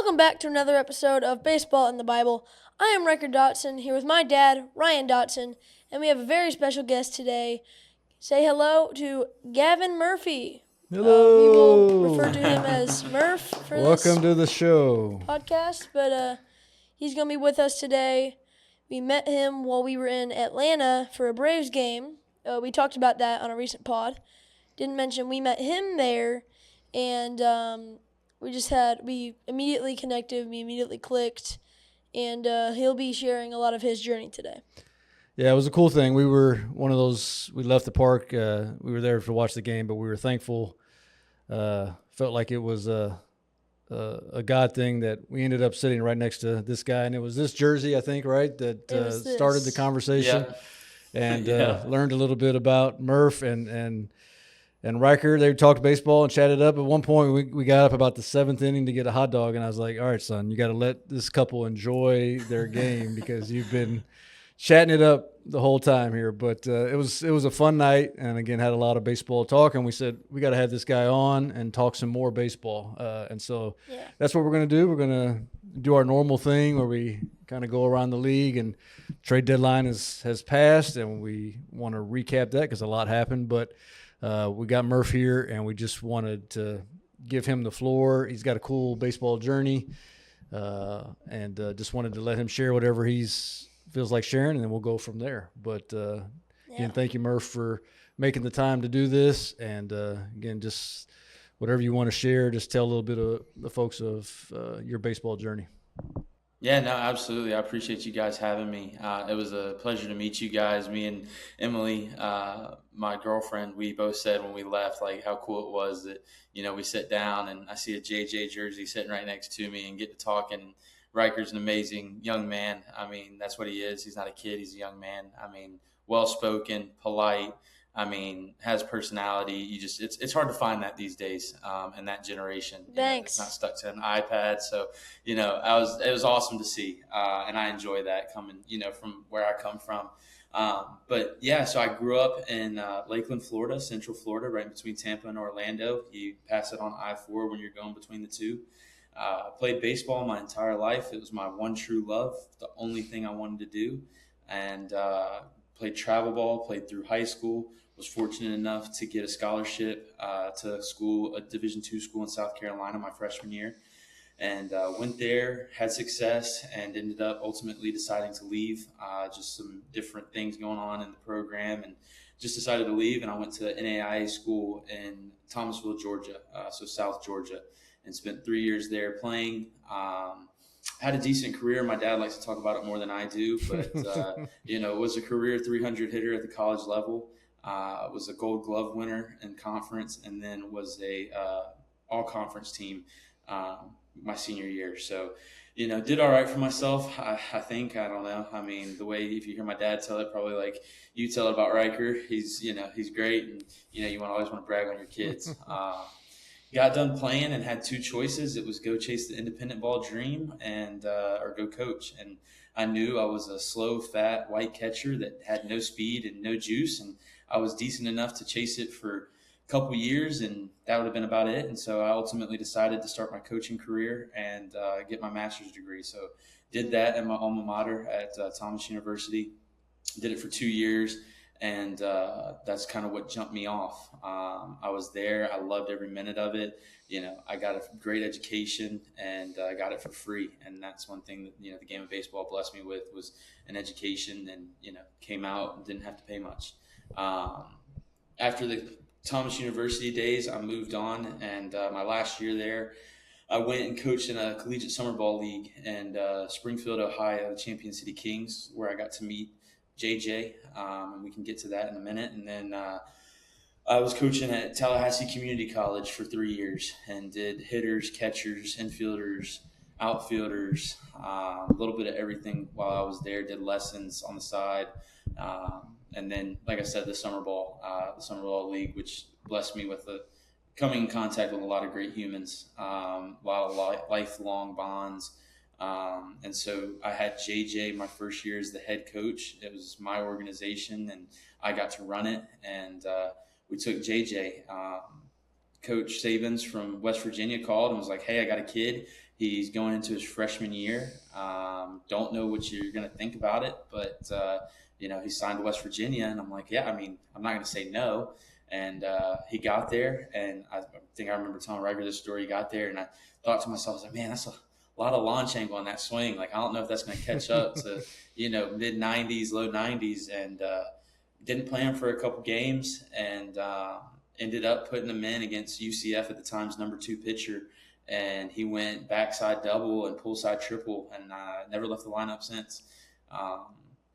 Welcome back to another episode of Baseball in the Bible. I am Riker Dotson here with my dad, Ryan Dotson, and we have a very special guest today. Say hello to Gavin Murphy. Hello. We will refer to him as Murf for Welcome to the show. podcast, but he's going to be with us today. We met him while we were in Atlanta for a Braves game. We talked about that on a recent pod. Didn't mention we met him there, and we immediately connected, we immediately clicked, and he'll be sharing a lot of his journey today. Yeah, it was a cool thing. We were one of those, we left the park, we were there to watch the game, but we were thankful, felt like it was a God thing that we ended up sitting right next to this guy, and it was this jersey, I think, right, that started the conversation. Yeah. And learned a little bit about Murf and Riker. They talked baseball and chatted up. At one point, we got up about the seventh inning to get a hot dog, and I was like, all right, son, you got to let this couple enjoy their game because you've been chatting it up the whole time here. But it was a fun night, and again, had a lot of baseball talk, and we said, we got to have this guy on and talk some more baseball. And so that's what we're going to do. We're going to do our normal thing where we kind of go around the league, and trade deadline has passed, and we want to recap that because a lot happened. But we got Murf here, and we just wanted to give him the floor. He's got a cool baseball journey, and just wanted to let him share whatever he's feels like sharing, and then we'll go from there. But again, thank you, Murf, for making the time to do this. And again, just whatever you want to share, just tell a little bit of the folks of your baseball journey. Yeah, no, absolutely. I appreciate you guys having me. It was a pleasure to meet you guys. Me and Emily, my girlfriend, we both said when we left, like, how cool it was that, we sit down and I see a JJ jersey sitting right next to me and get to talking. Riker's an amazing young man. I mean, that's what he is. He's not a kid. He's a young man. I mean, well-spoken, polite. I mean, has personality. It's hard to find that these days, in that generation. Thanks. It's not stuck to an iPad. So, it was awesome to see. And I enjoy that coming, from where I come from. But yeah, so I grew up in Lakeland, Florida, Central Florida, right between Tampa and Orlando. You pass it on I-4 when you're going between the two. Played baseball my entire life. It was my one true love, the only thing I wanted to do. And played travel ball, played through high school. Was fortunate enough to get a scholarship to school, a Division II school in South Carolina my freshman year. And went there, had success, and ended up ultimately deciding to leave. Just some different things going on in the program, and just decided to leave. And I went to NAIA school in Thomasville, Georgia, so South Georgia, and spent 3 years there playing. Had a decent career. My dad likes to talk about it more than I do, but was a career 300 hitter at the college level. Was a Gold Glove winner in conference, and then was a all-conference team my senior year. So, did all right for myself. I think, I don't know. I mean, the way, if you hear my dad tell it, probably like you tell it about Riker, he's great, and you always want to brag on your kids. Got done playing and had two choices. It was go chase the independent ball dream and or go coach. And I knew I was a slow, fat, white catcher that had no speed and no juice, and I was decent enough to chase it for a couple years, and that would have been about it. And so I ultimately decided to start my coaching career and get my master's degree. So did that at my alma mater at Thomas University. Did it for 2 years. And that's kind of what jumped me off. I was there. I loved every minute of it. I got a great education, and I got it for free. And that's one thing that, the game of baseball blessed me with was an education, and, came out and didn't have to pay much. After the Thomas University days, I moved on, and my last year there, I went and coached in a collegiate summer ball league in Springfield, Ohio, the Champion City Kings, where I got to meet JJ, and we can get to that in a minute. And then I was coaching at Tallahassee Community College for 3 years and did hitters, catchers, infielders, outfielders, a little bit of everything while I was there. Did lessons on the side, and then, like I said, the summer ball league, which blessed me with coming in contact with a lot of great humans, a lot of lifelong bonds. And so I had JJ my first year as the head coach. It was my organization, and I got to run it. And we took JJ. Coach Sabins from West Virginia called and was like, hey, I got a kid. He's going into his freshman year. Don't know what you're going to think about it, but he signed to West Virginia, and I'm like, yeah, I mean, I'm not going to say no. And he got there, and I think I remember telling Riker this story. He got there, and I thought to myself, I was like, man, that's a lot of launch angle on that swing. Like, I don't know if that's going to catch up to, mid 90s, low 90s. And didn't play him for a couple games, and ended up putting him in against UCF at the time's number 2 pitcher. And he went backside double and pull side triple, and never left the lineup since.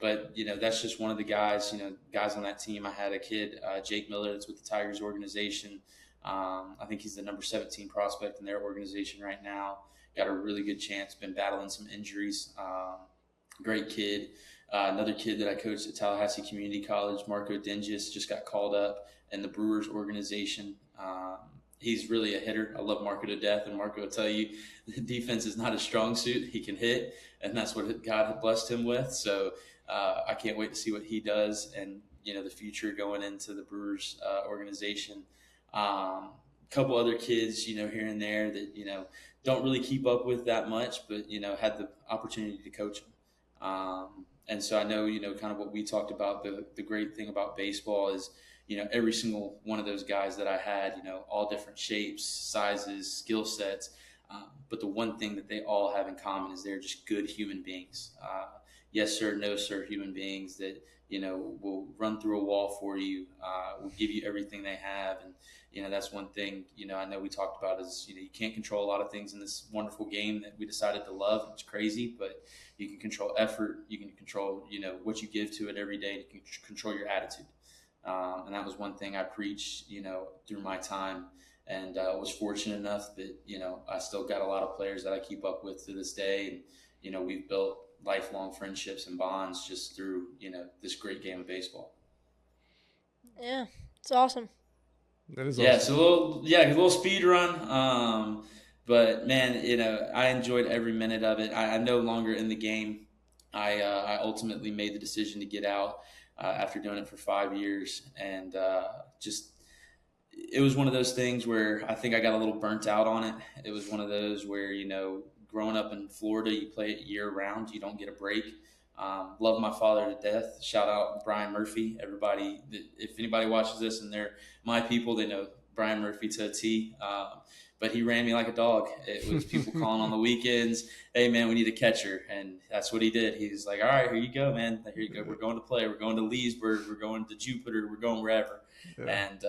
But that's just one of the guys, guys on that team. I had a kid, Jake Miller, that's with the Tigers organization. I think he's the number 17 prospect in their organization right now. Got a really good chance, been battling some injuries. Great kid. Another kid that I coached at Tallahassee Community College, Marco Dinges, just got called up in the Brewers organization. He's really a hitter. I love Marco to death, and Marco will tell you the defense is not a strong suit. He can hit, and that's what God had blessed him with. So I can't wait to see what he does and, the future going into the Brewers organization. Couple other kids, here and there that, don't really keep up with that much, but, had the opportunity to coach them. And so I know, kind of what we talked about, the great thing about baseball is, every single one of those guys that I had, all different shapes, sizes, skill sets. But the one thing that they all have in common is they're just good human beings. Yes, sir, no, sir, human beings that, will run through a wall for you, will give you everything they have. And, that's one thing, I know we talked about is, you can't control a lot of things in this wonderful game that we decided to love. It's crazy, but you can control effort. You can control, what you give to it every day. You can control your attitude. And that was one thing I preached, through my time, and was fortunate enough that, I still got a lot of players that I keep up with to this day. And, we've built lifelong friendships and bonds just through, this great game of baseball. Yeah, it's awesome. That is Yeah, awesome. so a little speed run. But man, I enjoyed every minute of it. I'm no longer in the game. I ultimately made the decision to get out after doing it for 5 years, and it was one of those things where I think I got a little burnt out on it. It was one of those where, growing up in Florida, you play it year round. You don't get a break. Love my father to death. Shout out Brian Murphy. Everybody, if anybody watches this and they're my people, they know Brian Murphy to a T. But he ran me like a dog. It was people calling on the weekends, hey, man, we need a catcher. And that's what he did. He's like, all right, here you go, man. Here you go. We're going to play. We're going to Leesburg. We're going to Jupiter. We're going wherever. Yeah. And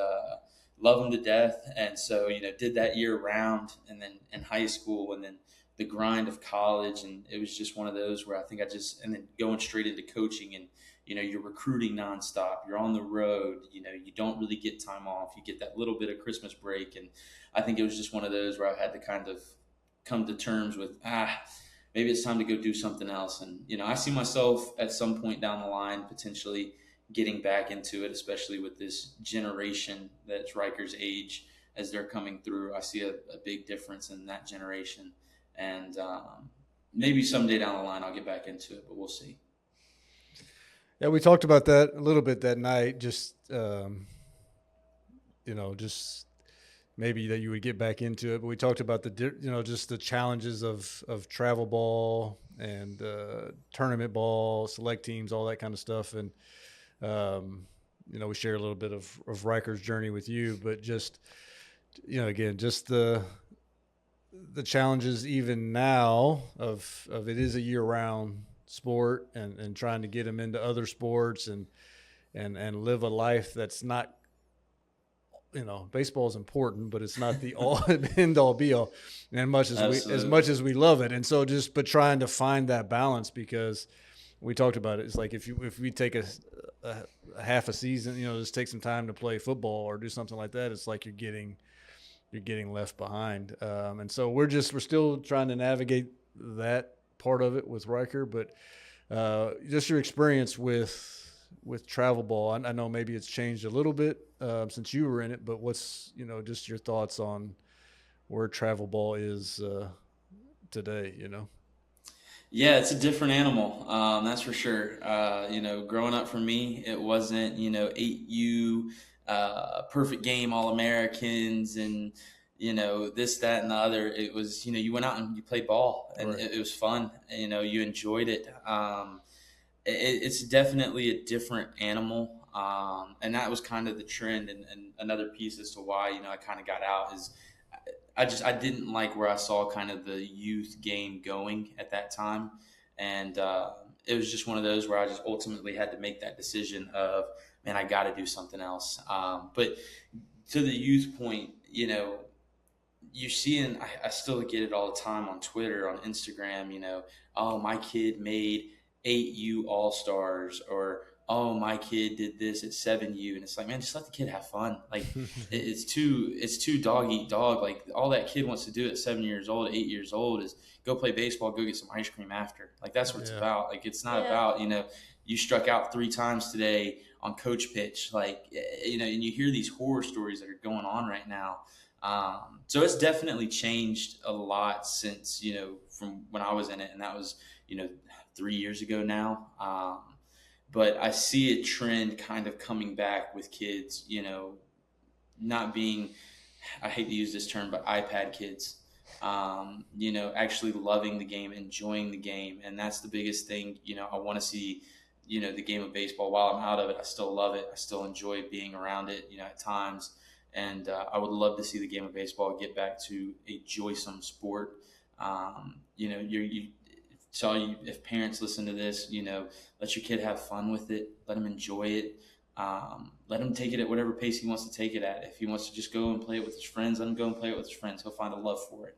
love him to death. And so, did that year round, and then in high school, and then the grind of college. And it was just one of those where I think and then going straight into coaching, and, you're recruiting nonstop. You're on the road. You don't really get time off. You get that little bit of Christmas break. And I think it was just one of those where I had to kind of come to terms with, maybe it's time to go do something else. And, I see myself at some point down the line potentially getting back into it, especially with this generation that's Riker's age as they're coming through. I see a big difference in that generation. And maybe someday down the line I'll get back into it, but we'll see. Yeah, we talked about that a little bit that night. Just just maybe that you would get back into it. But we talked about just the challenges of travel ball and tournament ball, select teams, all that kind of stuff. And we share a little bit of Riker's journey with you, but just again, just the challenges even now of it is a year-round sport, and trying to get them into other sports and live a life that's not, baseball is important, but it's not the all end all be all, and as much as we love it. And so but trying to find that balance, because we talked about it. It's like if we take a half a season, just take some time to play football or do something like that, it's like you're getting left behind. And so we're still trying to navigate that part of it with Riker, but just your experience with travel ball. I know maybe it's changed a little bit since you were in it, but what's, just your thoughts on where travel ball is today, Yeah, it's a different animal. That's for sure. Growing up for me, it wasn't, 8U, perfect game All-Americans and, this, that, and the other. It was, you went out and you played ball, and Right. it was fun. You enjoyed it. It's definitely a different animal. And that was kind of the trend. And another piece as to why, I kind of got out is I didn't like where I saw kind of the youth game going at that time. And it was just one of those where I just ultimately had to make that decision of, man, I got to do something else. But to the youth point, you see, and I still get it all the time on Twitter, on Instagram, oh, my kid made 8U All Stars, or oh, my kid did this at 7U, and it's like, man, just let the kid have fun. Like it's too dog eat dog. Like all that kid wants to do at 7 years old, 8 years old is go play baseball, go get some ice cream after. Like that's what it's about. Like it's not about you struck out 3 times today on coach pitch, like and you hear these horror stories that are going on right now. So it's definitely changed a lot since, from when I was in it, and that was, 3 years ago now. But I see a trend kind of coming back with kids, not being, I hate to use this term, but iPad kids, actually loving the game, enjoying the game. And that's the biggest thing. I want to see, the game of baseball. While I'm out of it, I still love it. I still enjoy being around it, at times. And I would love to see the game of baseball get back to a joysome sport. If parents listen to this, let your kid have fun with it. Let him enjoy it. Let him take it at whatever pace he wants to take it at. If he wants to just go and play it with his friends, let him go and play it with his friends. He'll find a love for it.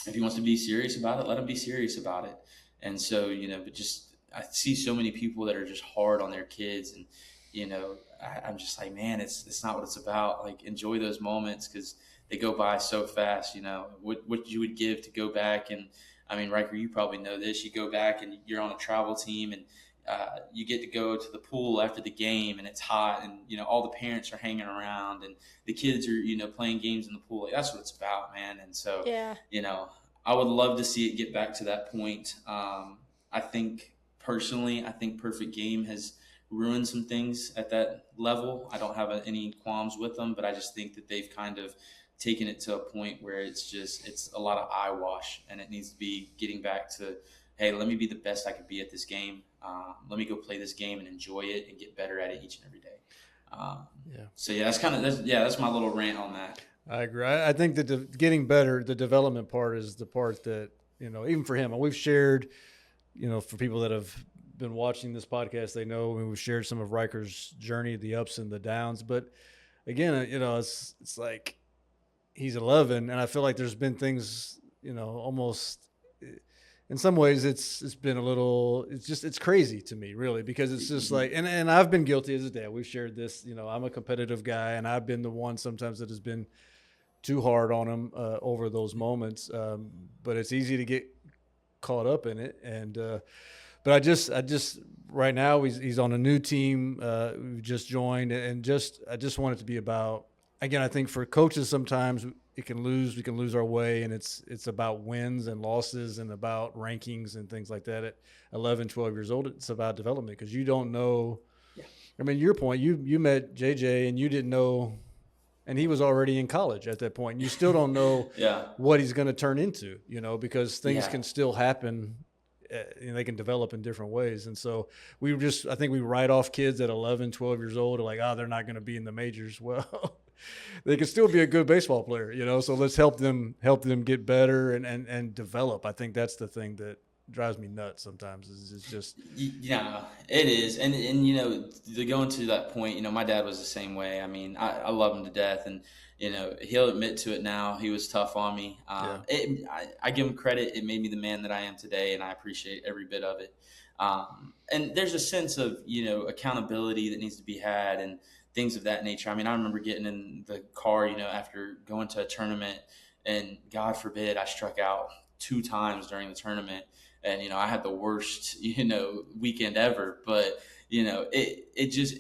If he wants to be serious about it, let him be serious about it. And so, but just I see so many people that are just hard on their kids, and I'm just like, man, it's not what it's about. Like, enjoy those moments because they go by so fast. What you would give to go back, and I mean, Riker, you probably know this. You go back and you're on a travel team, and you get to go to the pool after the game, and it's hot, and all the parents are hanging around, and the kids are playing games in the pool. Like, that's what it's about, man. And so I would love to see it get back to that point. I think Perfect Game has ruined some things at that level. I don't have any qualms with them, but I just think that they've kind of taken it to a point where it's a lot of eyewash, and it needs to be getting back to, hey, let me be the best I could be at this game. Let me go play this game and enjoy it and get better at it each and every day. So that's my little rant on that. I agree. I think that getting better, the development part is the part that, even for him, and we've shared, for people that have been watching this podcast, they know we've shared some of Riker's journey, the ups and the downs. But again, it's like he's 11, and I feel like there's been things, almost in some ways it's been a little, it's crazy to me, really, because it's just like, and I've been guilty as a dad. We've shared this, I'm a competitive guy, and I've been the one sometimes that has been too hard on him over those moments. But it's easy to get caught up in it. And, but I just right now he's on a new team. We just joined, and I just want it to be about, again, I think for coaches, sometimes we can lose our way, and it's about wins and losses and about rankings and things like that. At 11, 12 years old, it's about development, because you don't know. Yeah. I mean, your point, you met JJ and you didn't know, and he was already in college at that point. You still don't know what he's going to turn into, because things can still happen. They can develop in different ways. And so I think we write off kids at 11, 12 years old, like, they're not going to be in the majors. Well, they can still be a good baseball player, so let's help them get better and develop. I think that's the thing that drives me nuts sometimes, is it's just. Yeah, it is. And to go into that point, my dad was the same way. I mean, I love him to death, and he'll admit to it now. He was tough on me. I give him credit. It made me the man that I am today, and I appreciate every bit of it. And there's a sense of, accountability that needs to be had, and things of that nature. I mean, I remember getting in the car, after going to a tournament, and God forbid I struck out 2 times during the tournament, and I had the worst weekend ever. But it just,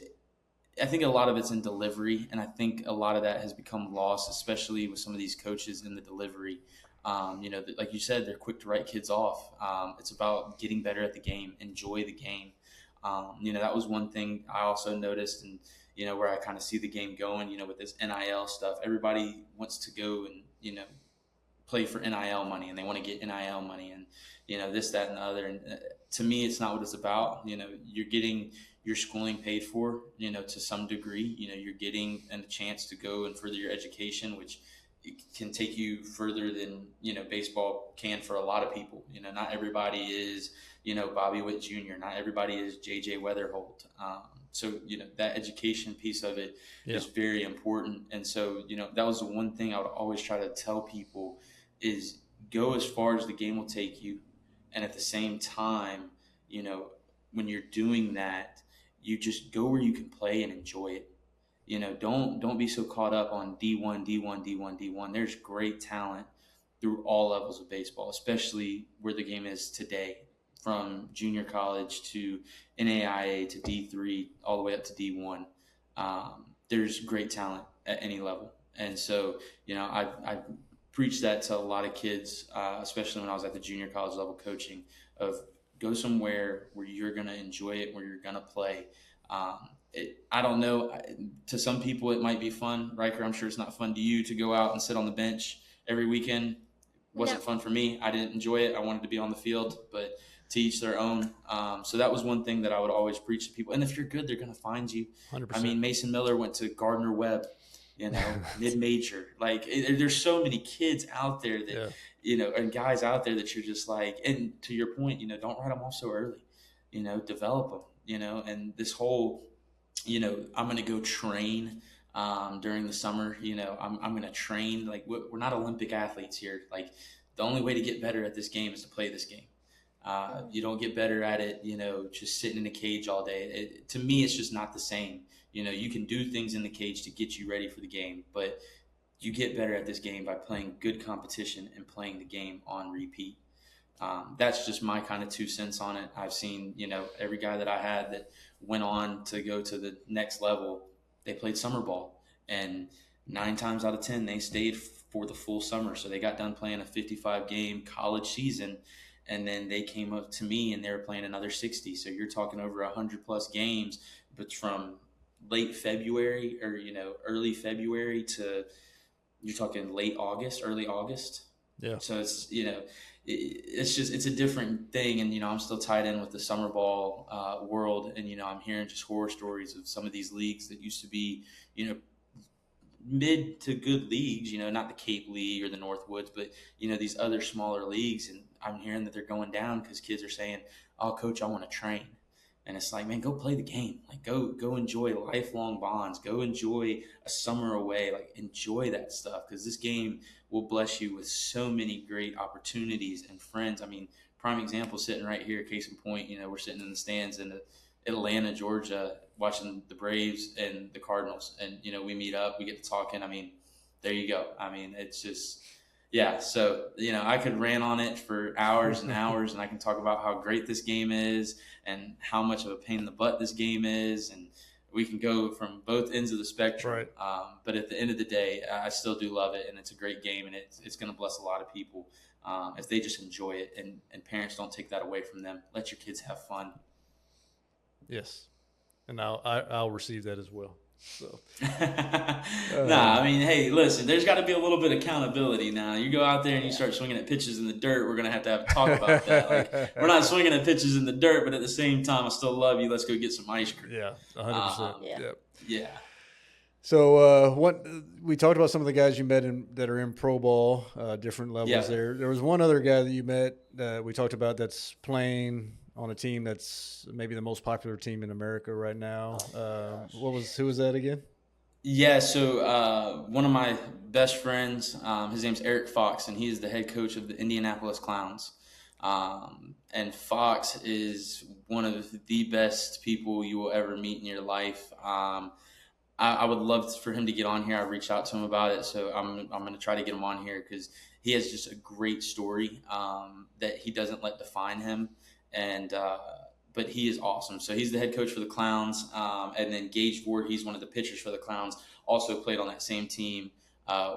I think a lot of it's in delivery, and I think a lot of that has become lost, especially with some of these coaches in the delivery. Like you said, they're quick to write kids off. It's about getting better at the game, enjoy the game. That was one thing I also noticed, and where I kind of see the game going, with this NIL stuff. Everybody wants to go and, play for NIL money, and they want to get NIL money, and, this, that, and the other. And to me, it's not what it's about. You're getting your schooling paid for, to some degree. You're getting a chance to go and further your education, which it can take you further than, baseball can for a lot of people. Not everybody is, Bobby Witt Jr. Not everybody is JJ Weatherholt. So, that education piece of it is very important. And so, that was the one thing I would always try to tell people is go as far as the game will take you. And at the same time, when you're doing that, you just go where you can play and enjoy it. Don't be so caught up on D1, D1, D1, D1. There's great talent through all levels of baseball, especially where the game is today, from junior college to NAIA to D3, all the way up to D1. There's great talent at any level. And so, I preach that to a lot of kids, especially when I was at the junior college level coaching, of go somewhere where you're going to enjoy it, where you're going to play. I don't know. To some people, it might be fun. Riker, I'm sure it's not fun to you to go out and sit on the bench every weekend. Wasn't fun for me. I didn't enjoy it. I wanted to be on the field, but to each their own. So that was one thing that I would always preach to people. And if you're good, they're going to find you. 100%. I mean, Mason Miller went to Gardner Webb, mid-major. Like, there's so many kids out there that, and guys out there that you're just like, and to your point, don't write them off so early. Develop them, and this whole, I'm going to go train during the summer. I'm going to train. Like, we're not Olympic athletes here. Like, the only way to get better at this game is to play this game. You don't get better at it, just sitting in a cage all day. To me, it's just not the same. You can do things in the cage to get you ready for the game, but you get better at this game by playing good competition and playing the game on repeat. That's just my kind of 2 cents on it. I've seen, every guy that I had that went on to go to the next level, they played summer ball, and 9 times out of 10, they stayed for the full summer. So they got done playing a 55-game college season, and then they came up to me and they were playing another 60. So you're talking over 100+ games, but from late February or, early February to you're talking late August, early August. Yeah. So it's, it's a different thing. And, I'm still tied in with the summer ball world. And, I'm hearing just horror stories of some of these leagues that used to be, mid to good leagues, not the Cape League or the Northwoods, but, these other smaller leagues. And I'm hearing that they're going down because kids are saying, oh, coach, I want to train. And it's like, man, go play the game. Like, go enjoy lifelong bonds. Go enjoy a summer away. Like, enjoy that stuff, because this game will bless you with so many great opportunities and friends. I mean, prime example sitting right here, case in point, we're sitting in the stands in Atlanta, Georgia, watching the Braves and the Cardinals. And, we meet up, we get to talking. I mean, there you go. I mean, it's just – yeah, so, I could rant on it for hours and hours, and I can talk about how great this game is and how much of a pain in the butt this game is, and we can go from both ends of the spectrum. Right. But at the end of the day, I still do love it, and it's a great game, and it's going to bless a lot of people if they just enjoy it, and parents don't take that away from them. Let your kids have fun. Yes, and I'll receive that as well. So, I mean, hey, listen, there's got to be a little bit of accountability now. You go out there and you start swinging at pitches in the dirt, we're going to have a talk about that. Like, we're not swinging at pitches in the dirt, but at the same time, I still love you. Let's go get some ice cream. Yeah, 100%. Yeah. So what we talked about some of the guys you met that are in pro ball, different levels there. There was one other guy that you met that we talked about that's playing on a team that's maybe the most popular team in America right now. Who was that again? Yeah, so one of my best friends, his name's Eric Fox, and he's the head coach of the Indianapolis Clowns. And Fox is one of the best people you will ever meet in your life. I would love for him to get on here. I reached out to him about it, so I'm going to try to get him on here because he has just a great story that he doesn't let define him. And but he is awesome. So he's the head coach for the Clowns, and then Gage Ford, he's one of the pitchers for the Clowns, also played on that same team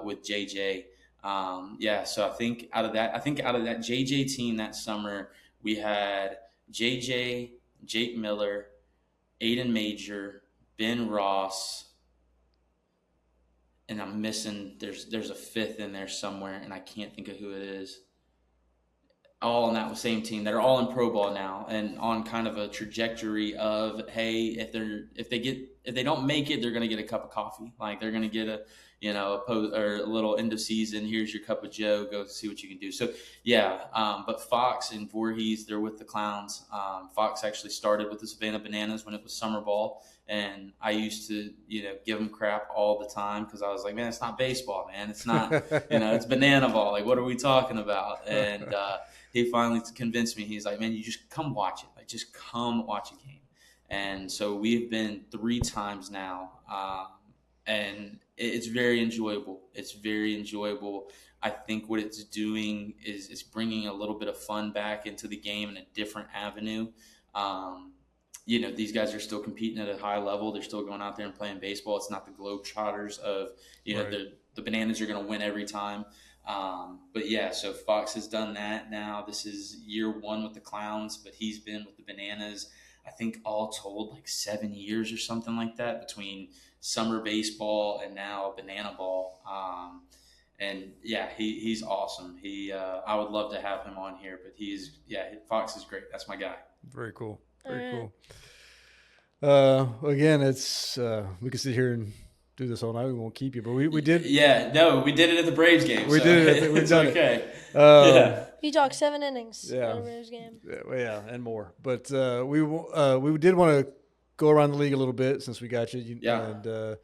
with JJ. So I think out of that JJ team that summer, we had JJ, Jake Miller, Aiden Major, Ben Ross, and I'm missing. There's a fifth in there somewhere, and I can't think of who it is. All on that same team that are all in pro ball now and on kind of a trajectory of, hey, if they don't make it, they're going to get a cup of coffee. Like they're going to get a little end of season. Here's your cup of Joe. Go see what you can do. So yeah, but Fox and Voorhees, they're with the Clowns. Fox actually started with the Savannah Bananas when it was summer ball. And I used to, give them crap all the time because I was like, man, it's not baseball, man. It's not, it's banana ball. Like, what are we talking about? And he finally convinced me. He's like, man, you just come watch it. Like, just come watch a game. And so we've been 3 times now, and it's very enjoyable. It's very enjoyable. I think what it's doing is bringing a little bit of fun back into the game in a different avenue. These guys are still competing at a high level. They're still going out there and playing baseball. It's not the Globetrotters of, right. The Bananas are going to win every time. But yeah, so Fox has done that now. This is year 1 with the Clowns, but he's been with the Bananas, I think all told like 7 years or something like that between summer baseball and now banana ball. And yeah, he's awesome. I would love to have him on here, but Fox is great. That's my guy. Very cool. Very cool. Again, it's we could sit here and do this all night. We won't keep you, but we did. Yeah, no, we did it at the Braves game. We did it. We've done okay. it. You talked 7 innings at a Braves game. Yeah, and more. But we did want to go around the league a little bit since we got you. And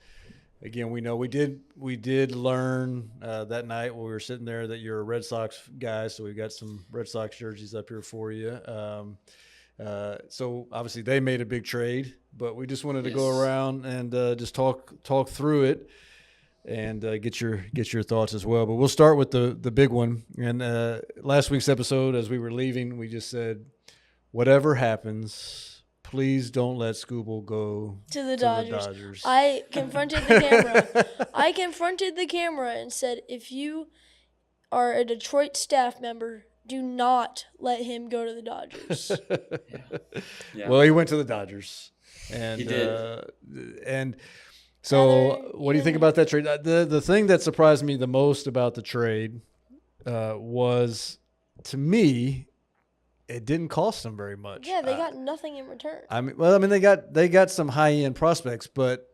again, we know we did learn that night while we were sitting there that you're a Red Sox guy, so we've got some Red Sox jerseys up here for you. So obviously they made a big trade, but we just wanted to go around and just talk through it and get your thoughts as well. But we'll start with the big one. And last week's episode, as we were leaving, we just said, whatever happens, please don't let Scooble go to the Dodgers. I confronted the camera. I confronted the camera and said, if you are a Detroit staff member, do not let him go to the Dodgers. Yeah. Well, he went to the Dodgers. And, he did. And so what do you think about that trade? The thing that surprised me the most about the trade was, to me, it didn't cost them very much. Yeah, they got nothing in return. They got some high-end prospects, but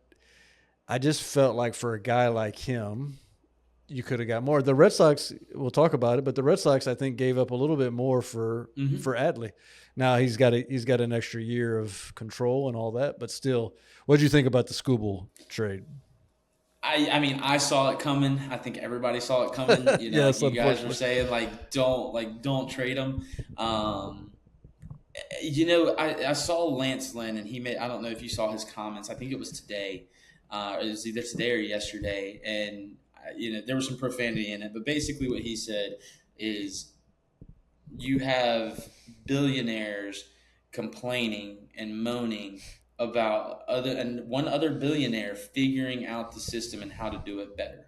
I just felt like for a guy like him, you could have got more. The Red Sox, we'll talk about it, but the Red Sox, I think, gave up a little bit more for Adley. Now he's got an extra year of control and all that, but still, what did you think about the Scooble trade? I saw it coming. I think everybody saw it coming. Yes, you guys were saying don't trade him. I saw Lance Lynn, and he made. I don't know if you saw his comments. I think it was today. It was either today or yesterday, and there was some profanity in it, but basically what he said is you have billionaires complaining and moaning about one other billionaire figuring out the system and how to do it better.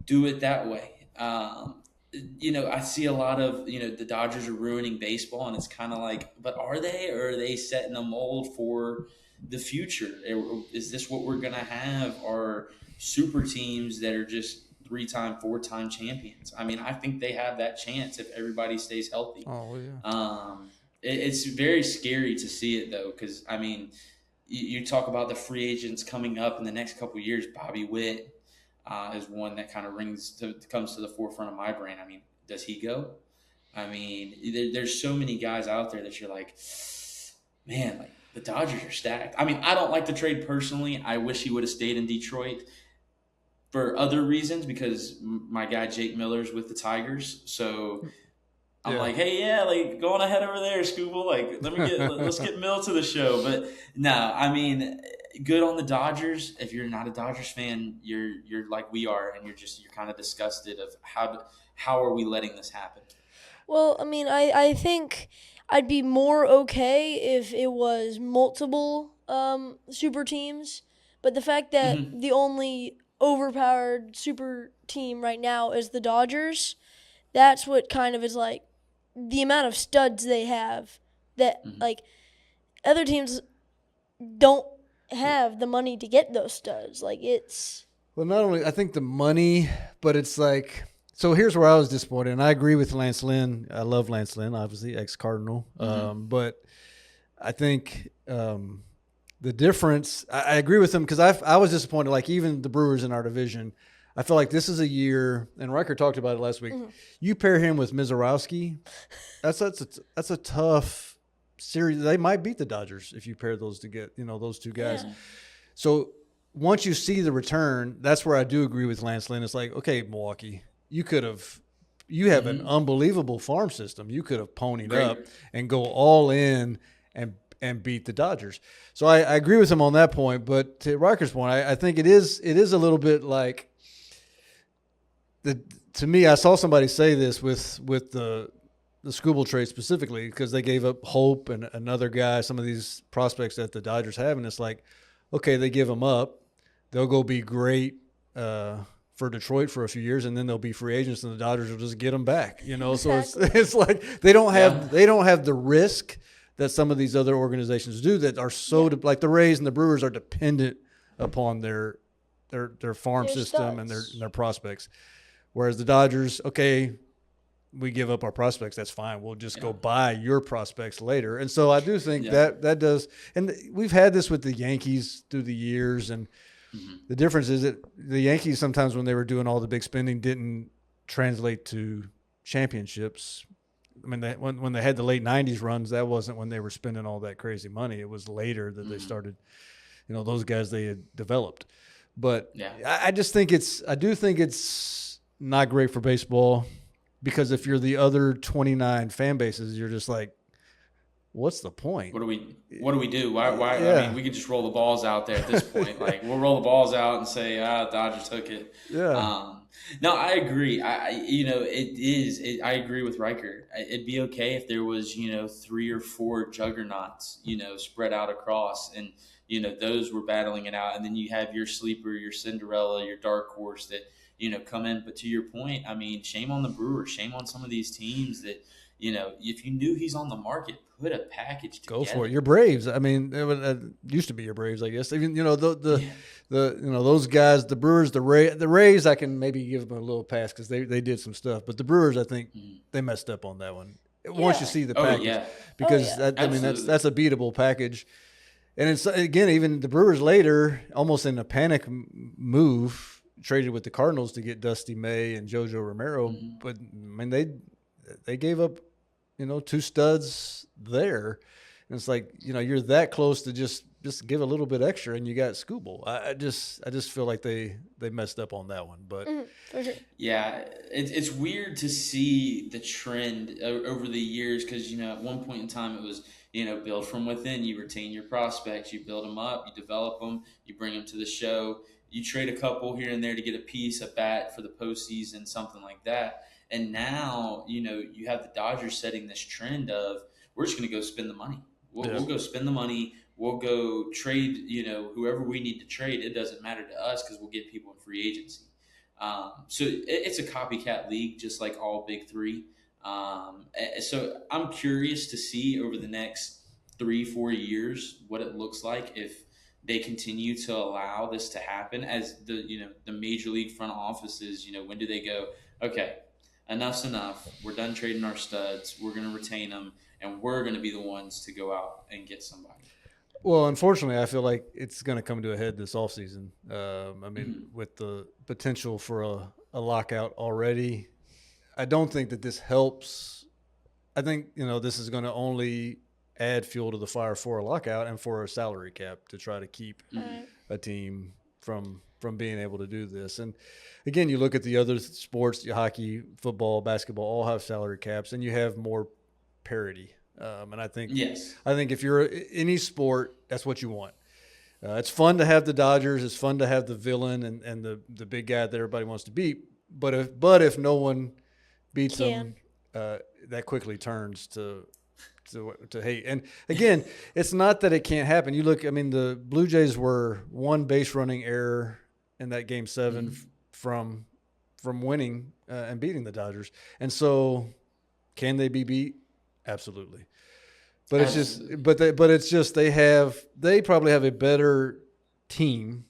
Do it that way. I see a lot of, the Dodgers are ruining baseball, and it's kind of like, but are they, or are they setting a mold for the future? Is this what we're going to have? Or super teams that are just 3-time, 4-time champions? I think they have that chance if everybody stays healthy. Oh yeah. It's very scary to see it though, because you talk about the free agents coming up in the next couple of years. Bobby Witt is one that kind of comes to the forefront of my brain. Does he go? There's so many guys out there that you're like, man, like the Dodgers are stacked. I don't like the trade personally. I wish he would have stayed in Detroit for other reasons, because my guy Jake Miller's with the Tigers. So I'm like, hey, go on ahead over there, Scooble. Let's get Mill to the show. But no, good on the Dodgers. If you're not a Dodgers fan, you're like we are, and you're kind of disgusted of how are we letting this happen? Well, I think I'd be more okay if it was multiple super teams, but the fact that the only overpowered super team right now is the Dodgers, that's what kind of is like the amount of studs they have that like other teams don't have the money to get those studs. Like it's Well, not only I think the money, but it's like so. Here's where I was disappointed, and I agree with Lance Lynn. I love Lance Lynn, obviously ex-Cardinal, but I think the difference. I agree with him because I was disappointed. Like even the Brewers in our division, I feel like this is a year, and Riker talked about it last week. You pair him with Mizorowski, that's a tough series. They might beat the Dodgers if you pair those to get those two guys. Yeah. So once you see the return, that's where I do agree with Lance Lynn. It's like, okay, Milwaukee, you have an unbelievable farm system. You could have ponied up and go all in and beat the Dodgers. So I agree with him on that point. But to Riker's point, I think it is a little bit like to me, I saw somebody say this with the Skubal trade specifically because they gave up Hope and another guy, some of these prospects that the Dodgers have, and it's like, okay, they give them up. They'll go be great for Detroit for a few years, and then they'll be free agents, and the Dodgers will just get them back. So it's like they don't have the risk that some of these other organizations do that are so like the Rays and the Brewers are dependent upon their farm system and their prospects, whereas the Dodgers, okay, we give up our prospects, that's fine. We'll just go buy your prospects later. And so I do think that does – and we've had this with the Yankees through the years, and the difference is that the Yankees sometimes when they were doing all the big spending didn't translate to championships. I mean, when they had the late 90s runs, that wasn't when they were spending all that crazy money. It was later that they started those guys they had developed. But I just think I do think it's not great for baseball. Because if you're the other 29 fan bases, you're just like, what's the point? What do we do? Why? I mean, we could just roll the balls out there at this point. Like we'll roll the balls out and say, Dodgers took it. Yeah. No, I agree. I agree with Riker. It'd be okay if there was 3 or 4 juggernauts spread out across, and those were battling it out, and then you have your sleeper, your Cinderella, your dark horse that come in. But to your point, I mean, shame on the Brewers, shame on some of these teams that, if you knew he's on the market, put a package together. Go for it. Your Braves. I mean, it used to be your Braves, I guess. Even those guys, the Brewers, the Rays, I can maybe give them a little pass because they did some stuff. But the Brewers, I think they messed up on that one. Once you see the package, because that's a beatable package. And it's again, even the Brewers later, almost in a panic move, traded with the Cardinals to get Dusty May and JoJo Romero, but I mean they gave up 2 studs there, and it's like you're that close to just give a little bit extra, and you got Skubal. I just feel like they messed up on that one, but for sure. Yeah, it's weird to see the trend over the years because at one point in time it was build from within. You retain your prospects, you build them up, you develop them, you bring them to the show. You trade a couple here and there to get a piece, a bat for the postseason, something like that. And now, you have the Dodgers setting this trend of we're just going to go spend the money. We'll go spend the money. We'll go trade, whoever we need to trade. It doesn't matter to us because we'll get people in free agency. So it's a copycat league, just like all big three. So I'm curious to see over the next 3-4 years what it looks like if they continue to allow this to happen as the major league front offices, when do they go, okay, enough's enough. We're done trading our studs. We're going to retain them, and we're going to be the ones to go out and get somebody. Well, unfortunately, I feel like it's going to come to a head this offseason. With the potential for a lockout already, I don't think that this helps. I think, this is going to only add fuel to the fire for a lockout and for a salary cap to try to keep a team from being able to do this. And again, you look at the other sports, hockey, football, basketball, all have salary caps, and you have more parity. And I think if you're any sport, that's what you want. It's fun to have the Dodgers. It's fun to have the villain and the big guy that everybody wants to beat. But if no one beats them, that quickly turns to hate. And again, it's not that it can't happen. You look, the Blue Jays were 1 base running error in that game 7 from winning and beating the Dodgers. And so can they be beat? Absolutely. But it's Absolutely. just they probably have a better team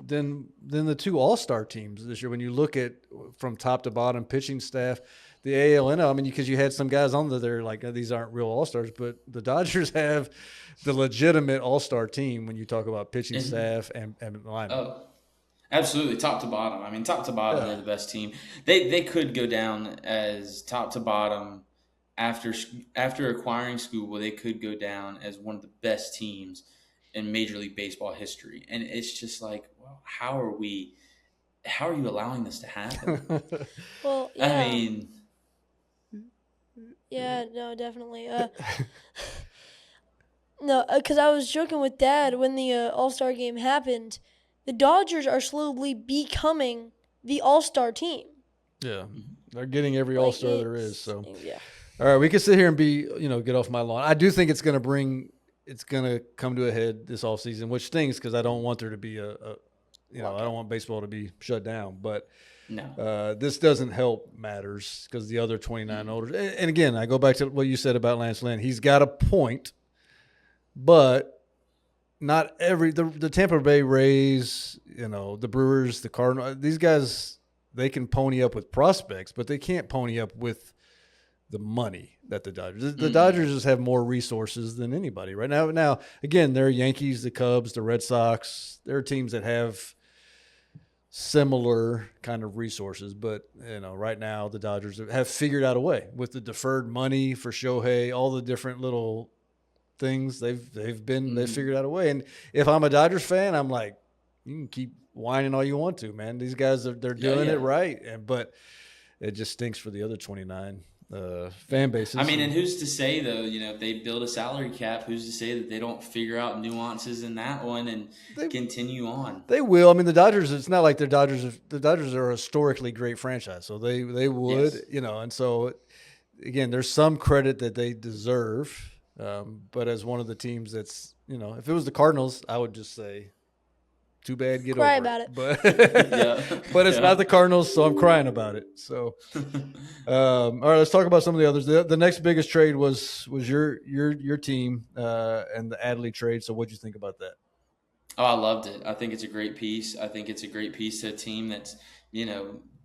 than the two all-star teams this year. When you look at from top to bottom pitching staff, the ALNL, I mean, because you had some guys on there that are like, these aren't real all-stars, but the Dodgers have the legitimate all-star team when you talk about pitching And staff and linemen. oh, absolutely, top to bottom. I mean, top to bottom, they're Yeah. the best team. They could go down as top to bottom after acquiring Scuba. They could go down as one of the best teams in Major League Baseball history. And it's just like, well, how are we? How are you allowing this to happen? Well, I yeah. mean, Yeah, no, definitely. No, because I was joking with Dad when the All Star game happened. The Dodgers are slowly becoming the All Star team. Yeah. They're getting every Like all-star there is. it's So, yeah. all right, we can sit here and get off my lawn. I do think it's going to come to a head this offseason, which stings because I don't want there to be I don't want baseball to be shut down. But no. this doesn't help matters because the other 29 holders. And again, I go back to what you said about Lance Lynn. He's got a point, but not the Tampa Bay Rays, the Brewers, the Cardinals, these guys, they can pony up with prospects, but they can't pony up with the money that the Dodgers. The Dodgers just have more resources than anybody right now. Now, again, there are Yankees, the Cubs, the Red Sox. There are teams that have similar kind of resources, but right now the Dodgers have figured out a way with the deferred money for Shohei, all the different little things they've figured out a way. And if I'm a Dodgers fan, I'm like, you can keep whining all you want to, man. These guys they're doing it right, but it just stinks for the other 29 fan bases. I mean, and who's to say though? If they build a salary cap, who's to say that they don't figure out nuances in that one and continue on? They will. I mean, the Dodgers. It's not like the Dodgers are a historically great franchise, so they would, Yes. And so again, there's some credit that they deserve. But as one of the teams that's, if it was the Cardinals, I would just say, too bad, get Cry over about it. But Yeah. but it's not the Cardinals, so I'm crying about it. So, all right, let's talk about some of the others. The next biggest trade was your team and the Adley trade. So, what'd you think about that? Oh, I loved it. I think it's a great piece. I think it's a great piece to a team that's,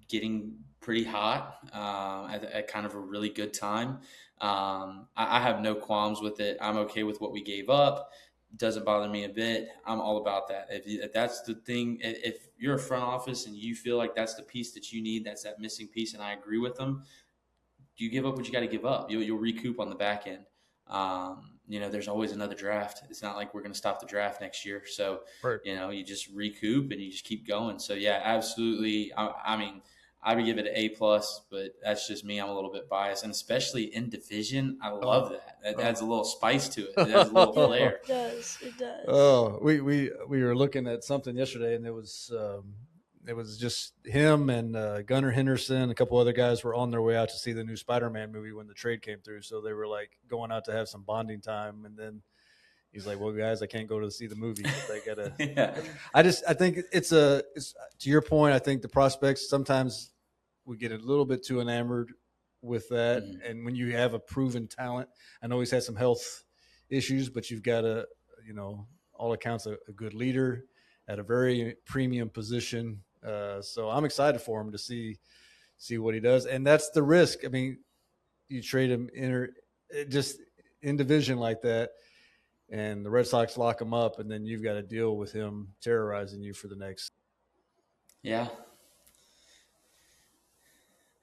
getting pretty hot at kind of a really good time. I have no qualms with it. I'm okay with what we gave up. Doesn't bother me a bit. I'm all about that. If that's the thing, if you're a front office and you feel like that's the piece that you need, that's that missing piece, and I agree with them, you give up what you got to give up. You'll recoup on the back end. There's always another draft. It's not like we're going to stop the draft next year. So, Right. you just recoup and you just keep going. So yeah, absolutely. I mean, I would give it an A+, but that's just me. I'm a little bit biased, and especially in division, I love that. That adds a little spice to it. It adds a little Yeah, flair. it does. It does. Oh, we were looking at something yesterday, and it was just him and Gunnar Henderson. A couple other guys were on their way out to see the new Spider-Man movie when the trade came through. So they were like going out to have some bonding time, and then he's like, "Well, guys, I can't go to see the movie. They gotta." Yeah. I think it's to your point. I think the prospects sometimes we get a little bit too enamored with that, and when you have a proven talent, I know he's had some health issues, but you've got all accounts a good leader at a very premium position. So I'm excited for him to see what he does, and that's the risk. I mean, you trade him just in division like that, and the Red Sox lock him up, and then you've got to deal with him terrorizing you for the next. Yeah.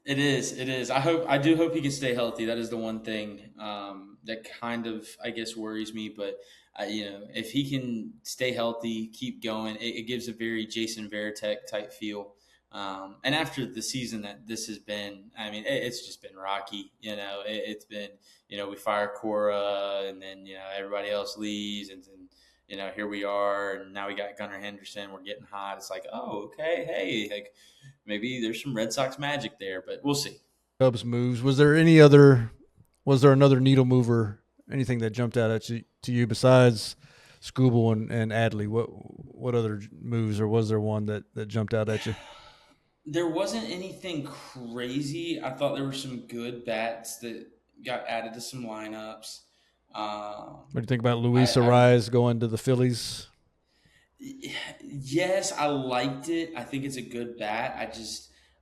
It is. It is. I do hope he can stay healthy. That is the one thing that kind of, I guess, worries me. But if he can stay healthy, keep going, it gives a very Jason Varitek type feel. And after the season that this has been, I mean, it's just been rocky. It's been, we fire Cora, and then everybody else leaves, and then here we are, and now we got Gunnar Henderson. We're getting hot. It's like, oh, okay, hey, like maybe there's some Red Sox magic there, but we'll see. Cubs moves. Was there another needle mover? Anything that jumped out at you besides Scooble and Adley? What other moves, or was there one that jumped out at you? There wasn't anything crazy. I thought there were some good bats that got added to some lineups. What do you think about Luis I Ariz going to the Phillies? Yes, I liked it. I think it's a good bat.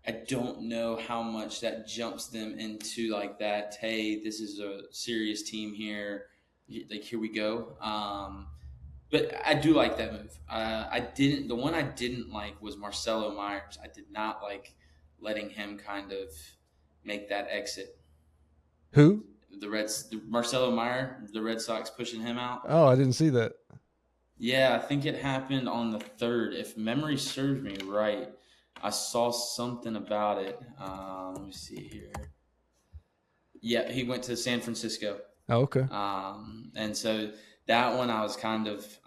I don't know how much that jumps them into like that. Hey, this is a serious team here. Like here we go. But I do like that move. I didn't. The one I didn't like was Marcelo Myers. I did not like letting him kind of make that exit. Who? Marcelo Meyer, the Red Sox pushing him out. Oh, I didn't see that. Yeah, I think it happened on the third. If memory serves me right, I saw something about it. Let me see here. Yeah, he went to San Francisco. Oh, okay. And so that one I was a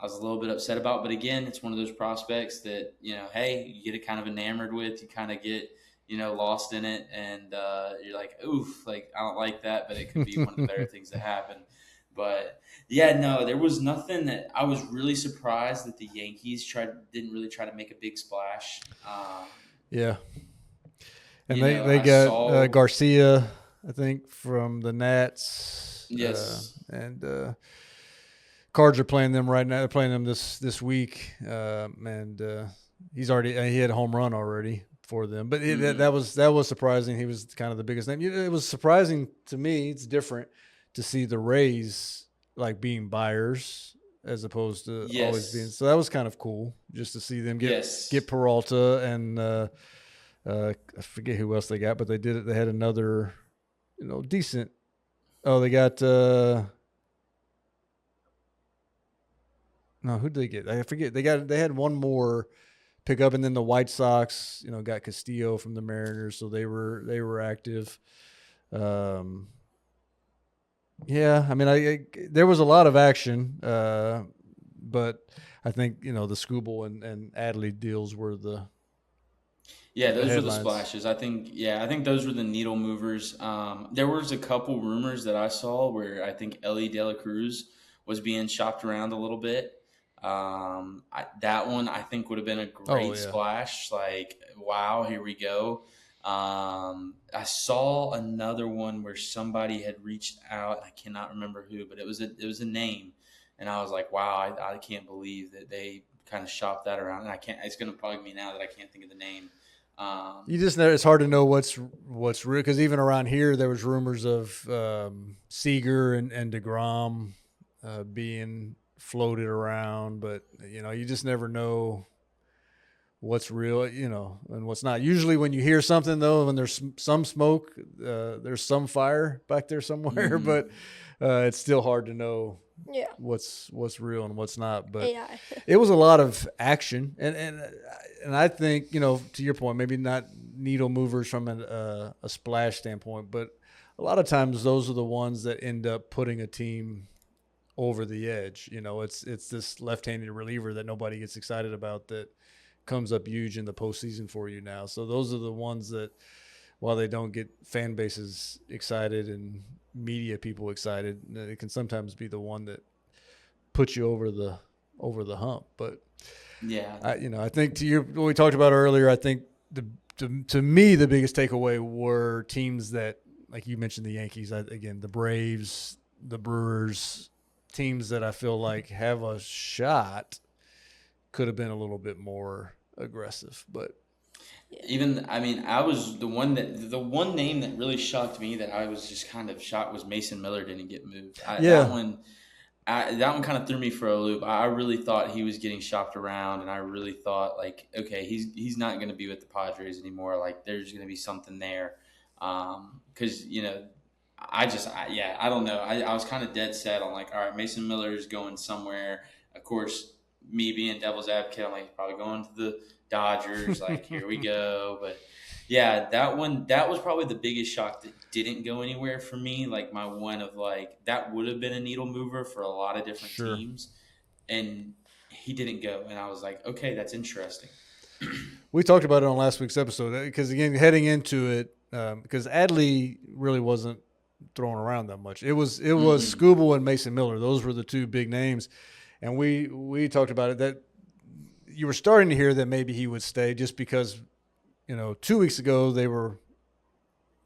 little bit upset about. But again, it's one of those prospects that, hey, you get it kind of enamored with. You kind of get, lost in it. And you're like, oof, like, I don't like that. But it could be one of the better things that happen. But yeah, no, there was nothing that I was really surprised that the Yankees didn't really try to make a big splash. Yeah. And You know, they I got saw Garcia, I think, from the Nats. yes, And Cards are playing them right now. They're playing them this week. And he had a home run already for them. But that was surprising. He was kind of the biggest name. It was surprising to me. It's different to see the Rays like being buyers as opposed to always being. So that was kind of cool just to see them get Peralta and I forget who else they got, but they did it. They had another, decent. Oh, they got no. Who did they get? I forget. They had one more pickup, and then the White Sox, got Castillo from the Mariners, so they were active. Yeah, I mean, there was a lot of action, but I think the Scooble and Adley deals were those headlines. were the splashes. I think those were the needle movers. There was a couple rumors that I saw where I think Ellie De La Cruz was being shopped around a little bit. That one I think would have been a great splash. Like, wow, here we go. I saw another one where somebody had reached out. I cannot remember who, but it was a name, and I was like, wow, I can't believe that they kind of shopped that around. And I can't. It's going to bug me now that I can't think of the name. You just know it's hard to know what's real because even around here there was rumors of Seager and DeGrom being floated around, but you just never know what's real, and what's not. Usually when you hear something though, when there's some smoke, there's some fire back there somewhere, but it's still hard to know what's real and what's not. But it was a lot of action, and I think to your point, maybe not needle movers from a splash standpoint, but a lot of times those are the ones that end up putting a team over the edge. It's this left-handed reliever that nobody gets excited about that comes up huge in the postseason for you now. So those are the ones that, while they don't get fan bases excited and media people excited, it can sometimes be the one that puts you over the hump. But yeah, I think what we talked about earlier, I think to me the biggest takeaway were teams that, like you mentioned, the Yankees, again, the Braves, the Brewers, teams that I feel like have a shot. Could have been a little bit more aggressive, but I was the one name that really shocked me that I was just kind of shocked was Mason Miller didn't get moved. That one kind of threw me for a loop. I really thought he was getting shopped around, and I really thought like, okay, he's not going to be with the Padres anymore. Like there's going to be something there, because I don't know. I was kind of dead set on like, all right, Mason Miller is going somewhere. Of course, me being devil's advocate, I'm like, probably going to the Dodgers. Like, here we go. But yeah, that was probably the biggest shock that didn't go anywhere for me. Like my one of like, that would have been a needle mover for a lot of different teams. And he didn't go. And I was like, okay, that's interesting. We talked about it on last week's episode because, again, heading into it, because Adley really wasn't thrown around that much. It was Scooble and Mason Miller. Those were the two big names. And we talked about it, that you were starting to hear that maybe he would stay just because, 2 weeks ago they were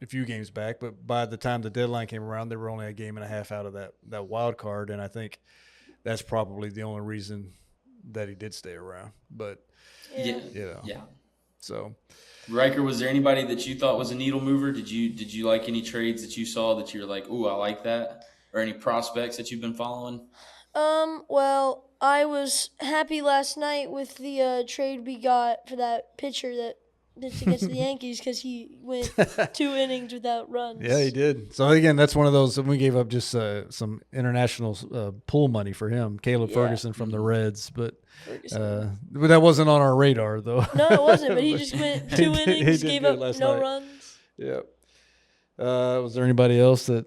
a few games back, but by the time the deadline came around, they were only a game and a half out of that wild card, and I think that's probably the only reason that he did stay around. But Yeah. Yeah. So, Riker, was there anybody that you thought was a needle mover? Did you like any trades that you saw that you're like, ooh, I like that? Or any prospects that you've been following? Well, I was happy last night with the trade we got for that pitcher that pitched against the Yankees because he went 2 innings without runs. yeah, he did. So again, that's one of those. We gave up just some international pool money for him, Caleb Ferguson from the Reds, but that wasn't on our radar though. No, it wasn't. But he just went 2 innings, gave up no runs. Yep. Was there anybody else that?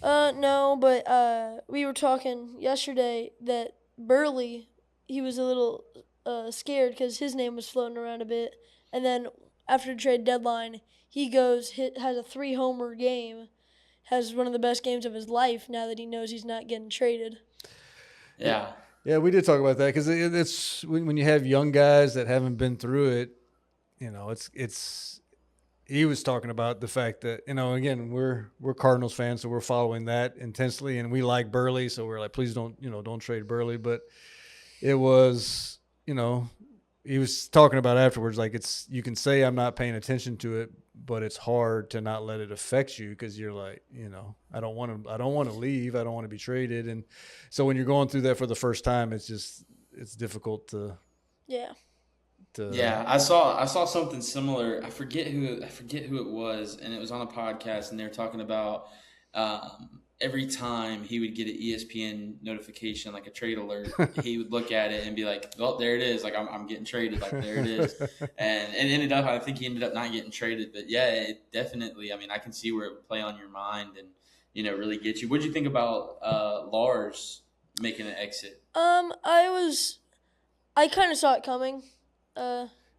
No, but we were talking yesterday that Burley, he was a little scared because his name was floating around a bit, and then after the trade deadline, he has a 3-homer game, has one of the best games of his life now that he knows he's not getting traded. Yeah. Yeah, we did talk about that because it's when you have young guys that haven't been through it, it's. He was talking about the fact that, again, we're Cardinals fans, so we're following that intensely, and we like Burley, so we're like, please don't trade Burley. But it was, he was talking about afterwards, like you can say I'm not paying attention to it, but it's hard to not let it affect you because you're like, I don't want to leave, I don't want to be traded, and so when you're going through that for the first time, it's difficult to. Yeah. Yeah, I saw something similar. I forget who it was, and it was on a podcast, and they were talking about every time he would get an ESPN notification, like a trade alert, he would look at it and be like, "Well, there it is. Like I'm getting traded. Like there it is." And it ended up, I think he ended up not getting traded, but yeah, it definitely. I mean, I can see where it would play on your mind and really get you. What did you think about Lars making an exit? I kind of saw it coming.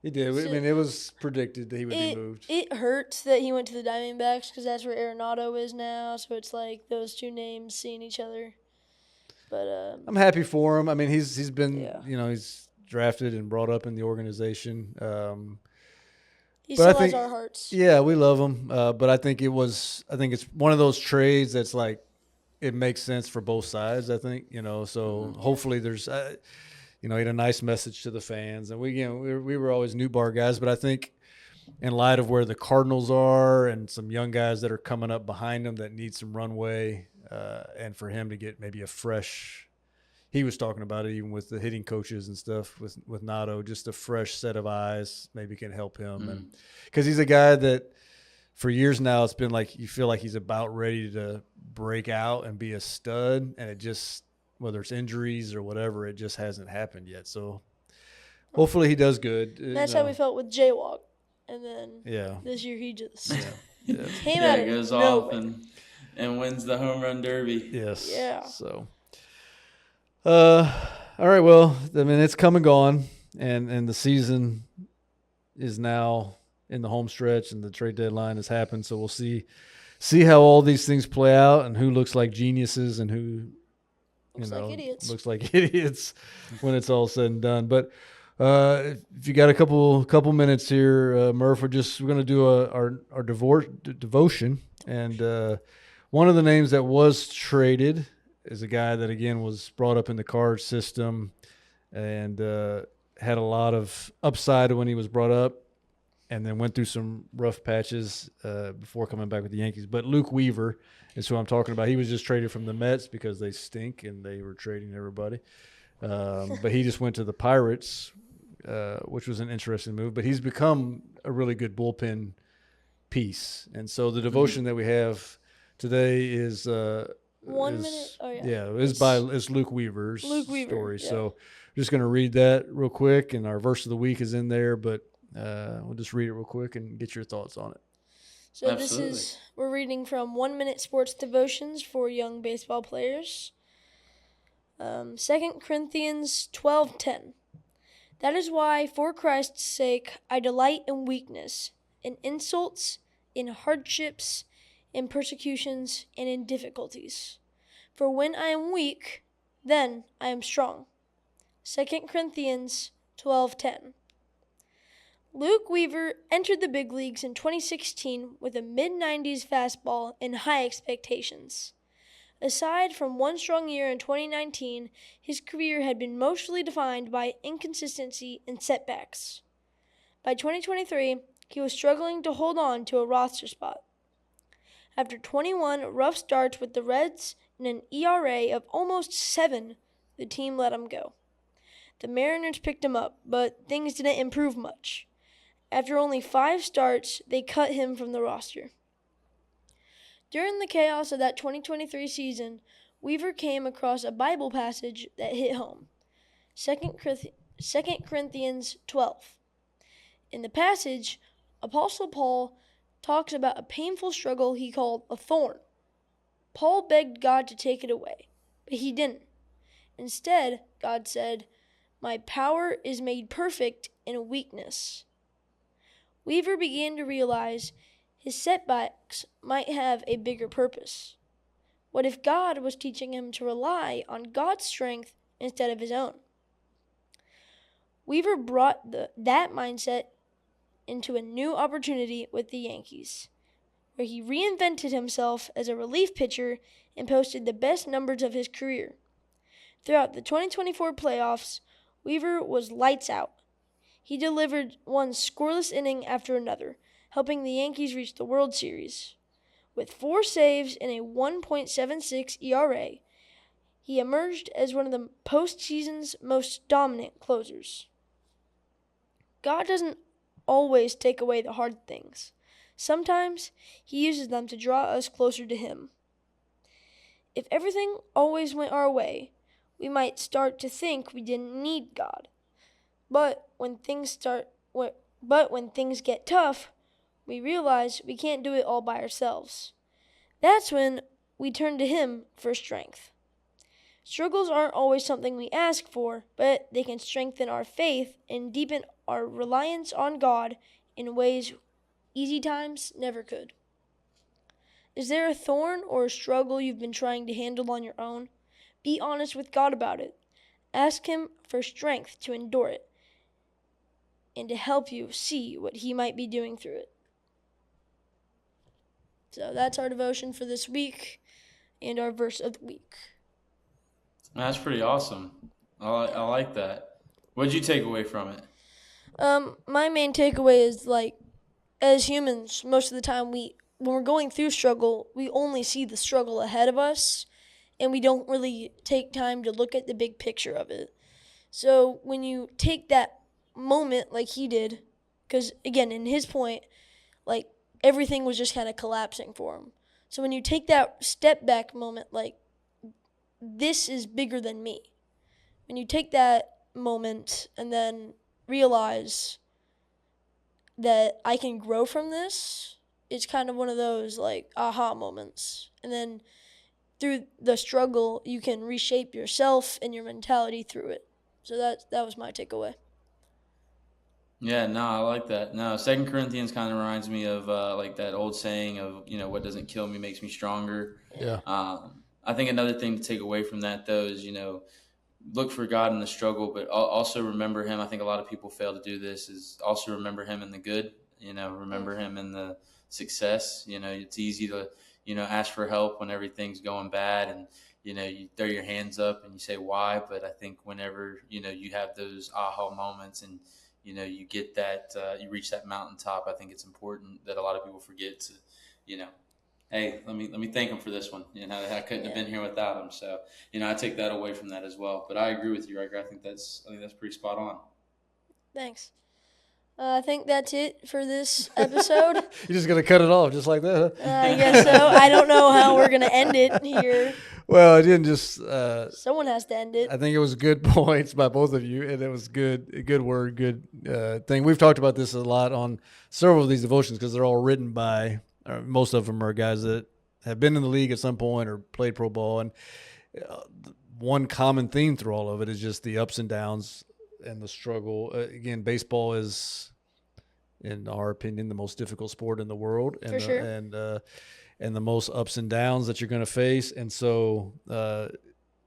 He did. I mean, it was predicted that he would be moved. It hurts that he went to the Diamondbacks because that's where Arenado is now. So it's like those two names seeing each other. But I'm happy for him. I mean, he's been he's drafted and brought up in the organization. He still has our hearts. Yeah, we love him. But I think it's one of those trades that's like it makes sense for both sides. I think so. Hopefully there's. He had a nice message to the fans, and we were always new bar guys, but I think in light of where the Cardinals are and some young guys that are coming up behind them that need some runway, and for him to get maybe a fresh, he was talking about it even with the hitting coaches and stuff with Nato, just a fresh set of eyes maybe can help him, and because he's a guy that for years now it's been like you feel like he's about ready to break out and be a stud, and it just. Whether it's injuries or whatever, it just hasn't happened yet. So hopefully he does good. That's how we felt with Jaywalk. And then this year he just came out of goes nowhere. off and wins the home run derby. Yes. Yeah. So, all right. Well, I mean, it's come and gone, and the season is now in the home stretch, and the trade deadline has happened. So we'll see how all these things play out, and who looks like geniuses and who. Looks like idiots when it's all said and done. But if you got a couple minutes here, Murf, we're going to do our devotion. And one of the names that was traded is a guy that, again, was brought up in the card system and had a lot of upside when he was brought up and then went through some rough patches before coming back with the Yankees. But Luke Weaver is who I'm talking about. He was just traded from the Mets because they stink and they were trading everybody. But he just went to the Pirates, which was an interesting move. But he's become a really good bullpen piece. And so the devotion that we have today is 1 minute. Oh yeah. It's Luke Weaver's story. Yeah. So I'm just going to read that real quick, and our verse of the week is in there. But we'll just read it real quick and get your thoughts on it. So Absolutely. We're reading from 1 Minute Sports Devotions for Young Baseball Players. 2 Corinthians 12:10. That is why, for Christ's sake, I delight in weakness, in insults, in hardships, in persecutions, and in difficulties. For when I am weak, then I am strong. 2 Corinthians 12:10. Luke Weaver entered the big leagues in 2016 with a mid-90s fastball and high expectations. Aside from one strong year in 2019, his career had been mostly defined by inconsistency and setbacks. By 2023, he was struggling to hold on to a roster spot. After 21 rough starts with the Reds and an ERA of almost 7, the team let him go. The Mariners picked him up, but things didn't improve much. After only 5 starts, they cut him from the roster. During the chaos of that 2023 season, Weaver came across a Bible passage that hit home. 2 Corinthians 12. In the passage, Apostle Paul talks about a painful struggle he called a thorn. Paul begged God to take it away, but he didn't. Instead, God said, "My power is made perfect in weakness." Weaver began to realize his setbacks might have a bigger purpose. What if God was teaching him to rely on God's strength instead of his own? Weaver brought that mindset into a new opportunity with the Yankees, where he reinvented himself as a relief pitcher and posted the best numbers of his career. Throughout the 2024 playoffs, Weaver was lights out. He delivered one scoreless inning after another, helping the Yankees reach the World Series. With 4 saves and a 1.76 ERA, he emerged as one of the postseason's most dominant closers. God doesn't always take away the hard things. Sometimes he uses them to draw us closer to him. If everything always went our way, we might start to think we didn't need God. But when things get tough, we realize we can't do it all by ourselves. That's when we turn to him for strength. Struggles aren't always something we ask for, but they can strengthen our faith and deepen our reliance on God in ways easy times never could. Is there a thorn or a struggle you've been trying to handle on your own? Be honest with God about it. Ask him for strength to endure it and to help you see what he might be doing through it. So that's our devotion for this week and our verse of the week. That's pretty awesome. I like that. What did you take away from it? My main takeaway is, as humans, most of the time when we're going through struggle, we only see the struggle ahead of us, and we don't really take time to look at the big picture of it. So when you take that moment like he did, because again, in his point, everything was just kind of collapsing for him. So when you take that step back moment, this is bigger than me. When you take that moment and then realize that I can grow from this, it's kind of one of those aha moments. And then through the struggle, you can reshape yourself and your mentality through it. So that was my takeaway. Yeah, no, I like that. No, 2 Corinthians kind of reminds me of that old saying of, what doesn't kill me makes me stronger. Yeah. I think another thing to take away from that, though, is, look for God in the struggle, but also remember him. I think a lot of people fail to do this, is also remember him in the good, remember him in the success. It's easy to, ask for help when everything's going bad and, you throw your hands up and you say why. But I think whenever, you have those aha moments and, you get that, you reach that mountaintop, I think it's important that a lot of people forget to, hey, let me thank him for this one. I couldn't have been here without him. So, I take that away from that as well. But I agree with you, Riker. I think that's pretty spot on. Thanks. I think that's it for this episode. You're just gonna cut it off just like that, huh? I guess so. I don't know how we're gonna end it here. Well, I didn't just. Someone has to end it. I think it was good points by both of you, and it was good word, good thing. We've talked about this a lot on several of these devotions because they're all written by. Most of them are guys that have been in the league at some point or played pro ball, and one common theme through all of it is just the ups and downs and the struggle. Again, baseball is, in our opinion, the most difficult sport in the world, and For sure. And the most ups and downs that you're going to face. And so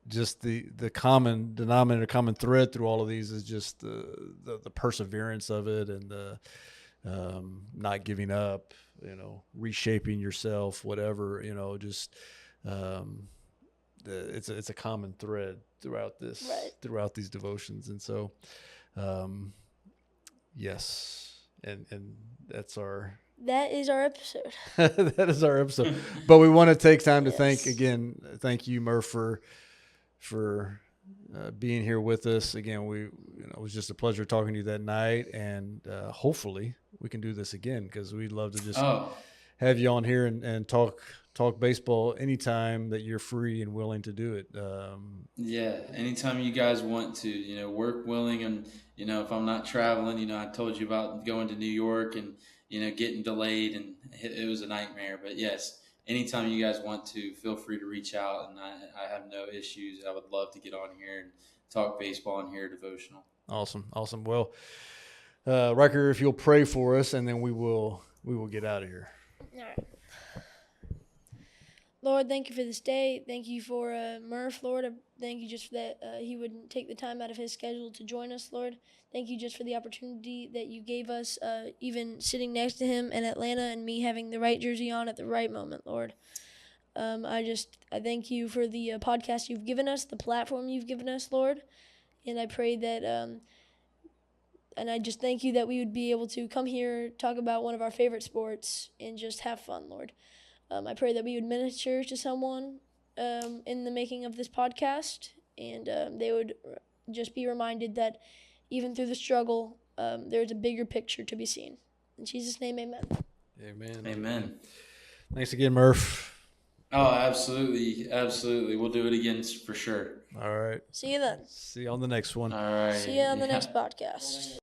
just the common denominator, common thread through all of these is just the perseverance of it, and the not giving up, reshaping yourself, whatever, just it's a common thread throughout this, Right. throughout these devotions. And so, yes. And That is our episode. that is our episode. But we want to take time to Yes. thank you, Murf, for being here with us again. It was just a pleasure talking to you that night, and hopefully we can do this again, because we'd love to just have you on here and talk baseball anytime that you're free and willing to do it. Yeah, anytime you guys want to, work willing, and if I'm not traveling, I told you about going to New York and getting delayed, and it was a nightmare. But yes, anytime you guys want to, feel free to reach out, and I have no issues. I would love to get on here and talk baseball and hear devotional. Awesome. Well, Riker, if you'll pray for us, and then we will get out of here. All right. Lord, thank you for this day. Thank you for Murf, Lord. Thank you just for that he would take the time out of his schedule to join us, Lord. Thank you just for the opportunity that you gave us, even sitting next to him in Atlanta, and me having the right jersey on at the right moment, Lord. I thank you for the podcast you've given us, the platform you've given us, Lord. And I pray that, and I just thank you that we would be able to come here, talk about one of our favorite sports, and just have fun, Lord. I pray that we would minister to someone in the making of this podcast, and they would just be reminded that even through the struggle, there's a bigger picture to be seen. In Jesus' name, amen. Amen. Thanks again, Murf. Oh, absolutely. We'll do it again for sure. All right. See you then. See you on the next one. All right. See you on the next podcast.